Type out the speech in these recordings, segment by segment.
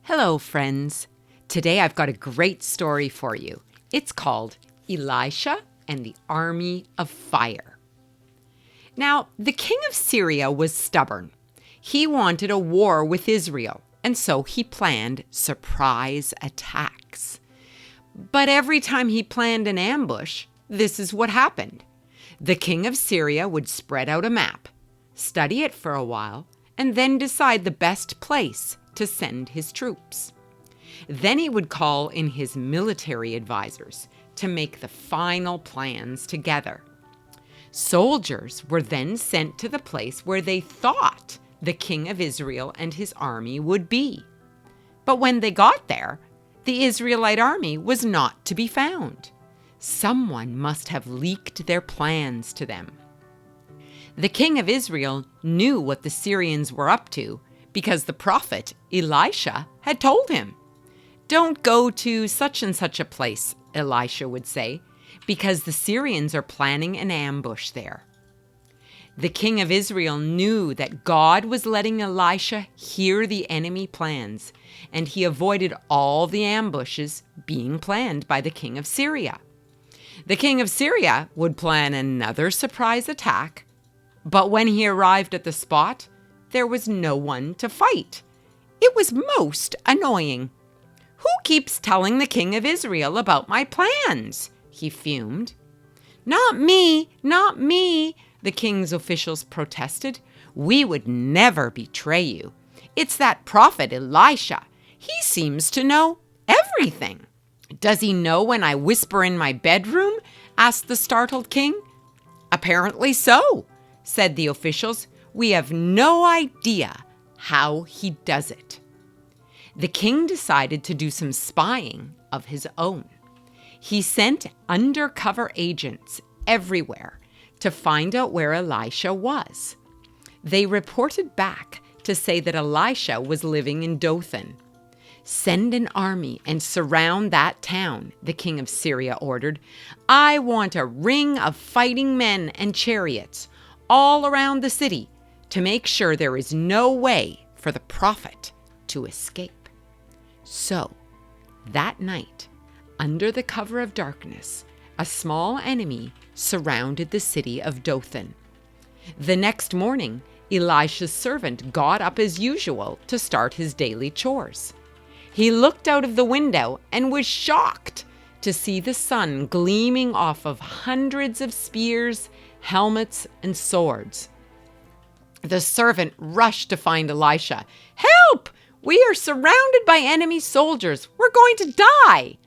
Hello, friends. Today I've got a great story for you. It's called Elisha and the Army of Fire. Now, the king of Syria was stubborn. He wanted a war with Israel, and so he planned surprise attacks. But every time he planned an ambush, this is what happened. The king of Syria would spread out a map, study it for a while, and then decide the best place to send his troops. Then he would call in his military advisors to make the final plans together. Soldiers were then sent to the place where they thought the king of Israel and his army would be. But when they got there, the Israelite army was not to be found. Someone must have leaked their plans to them. The king of Israel knew what the Syrians were up to because the prophet Elisha had told him. "Don't go to such and such a place," Elisha would say, "because the Syrians are planning an ambush there." The king of Israel knew that God was letting Elisha hear the enemy plans, and he avoided all the ambushes being planned by the king of Syria. The king of Syria would plan another surprise attack, but when he arrived at the spot, there was no one to fight. It was most annoying. "Who keeps telling the king of Israel about my plans?" he fumed. "Not me, not me," the king's officials protested. "We would never betray you. It's that prophet Elisha. He seems to know everything." "Does he know when I whisper in my bedroom?" asked the startled king. "Apparently so," said the officials. "We have no idea how he does it." The king decided to do some spying of his own. He sent undercover agents everywhere to find out where Elisha was. They reported back to say that Elisha was living in Dothan. "Send an army and surround that town," the king of Syria ordered. "I want a ring of fighting men and chariots all around the city to make sure there is no way for the prophet to escape." So, that night, under the cover of darkness, a small enemy surrounded the city of Dothan. The next morning, Elisha's servant got up as usual to start his daily chores. He looked out of the window and was shocked to see the sun gleaming off of hundreds of spears, helmets, and swords. The servant rushed to find Elisha. "Help! We are surrounded by enemy soldiers. We're going to die."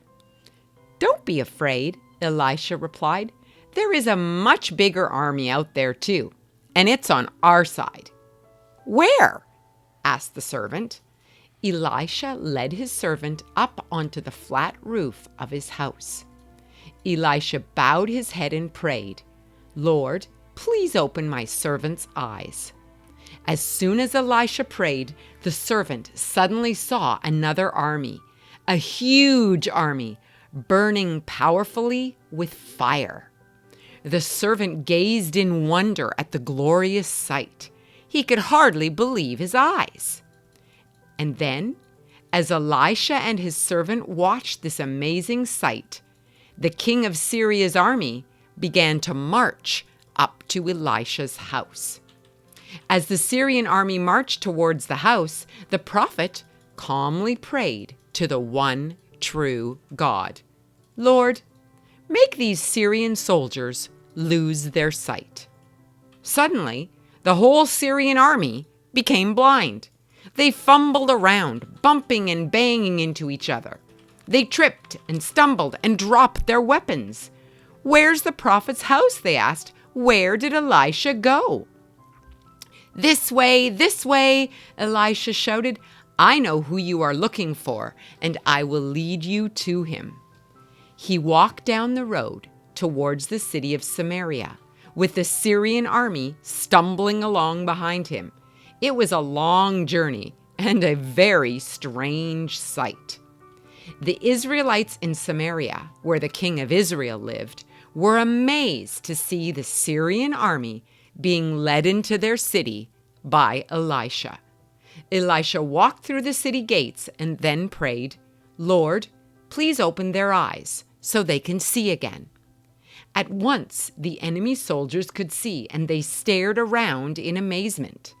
"Don't be afraid," Elisha replied. "There is a much bigger army out there too, and it's on our side." "Where?" asked the servant. Elisha led his servant up onto the flat roof of his house. Elisha bowed his head and prayed, "Lord, please open my servant's eyes." As soon as Elisha prayed, the servant suddenly saw another army, a huge army, burning powerfully with fire. The servant gazed in wonder at the glorious sight. He could hardly believe his eyes. And then, as Elisha and his servant watched this amazing sight, the king of Syria's army began to march up to Elisha's house. As the Syrian army marched towards the house, the prophet calmly prayed to the one true God. "Lord, make these Syrian soldiers lose their sight." Suddenly, the whole Syrian army became blind. They fumbled around, bumping and banging into each other. They tripped and stumbled and dropped their weapons. "Where's the prophet's house?" they asked. "Where did Elisha go?" This way," Elisha shouted. "I know who you are looking for, and I will lead you to him." He walked down the road towards the city of Samaria, with the Syrian army stumbling along behind him. It was a long journey and a very strange sight. The Israelites in Samaria, where the king of Israel lived, were amazed to see the Syrian army being led into their city by Elisha. Elisha walked through the city gates and then prayed, "Lord, please open their eyes so they can see again." At once the enemy soldiers could see, and they stared around in amazement.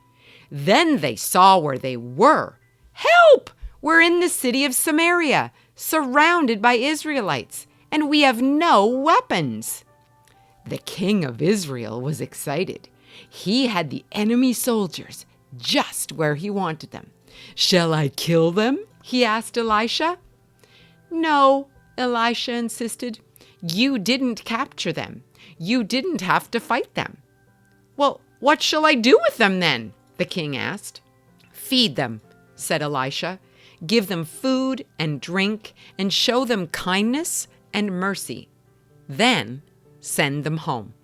Then they saw where they were. "Help! We're in the city of Samaria, surrounded by Israelites, and we have no weapons." The king of Israel was excited. He had the enemy soldiers just where he wanted them. "Shall I kill them?" he asked Elisha. "No," Elisha insisted. "You didn't capture them. You didn't have to fight them." "Well, what shall I do with them then?" the king asked. "Feed them," said Elisha. "Give them food and drink and show them kindness and mercy. Then send them home."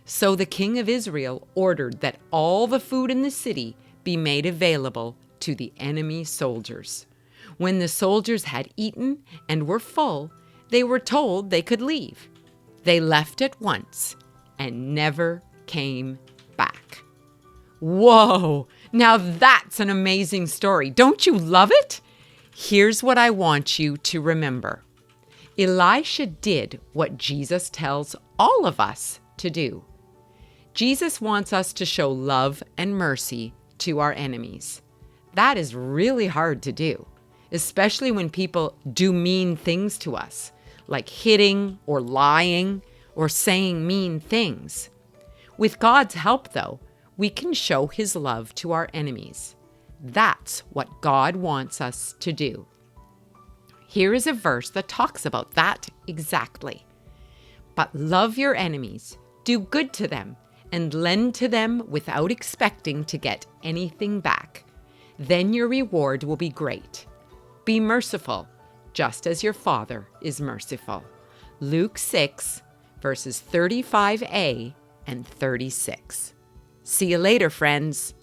So the king of Israel ordered that all the food in the city be made available to the enemy soldiers. When the soldiers had eaten and were full, they were told they could leave. They left at once and never came back. Whoa! Now that's an amazing story. Don't you love it? Here's what I want you to remember. Elisha did what Jesus tells all of us to do. Jesus wants us to show love and mercy to our enemies. That is really hard to do, especially when people do mean things to us, like hitting or lying or saying mean things. With God's help, though, we can show His love to our enemies. That's what God wants us to do. Here is a verse that talks about that exactly. "But love your enemies, do good to them, and lend to them without expecting to get anything back. Then your reward will be great. Be merciful, just as your Father is merciful." Luke 6, verses 35a and 36. See you later, friends.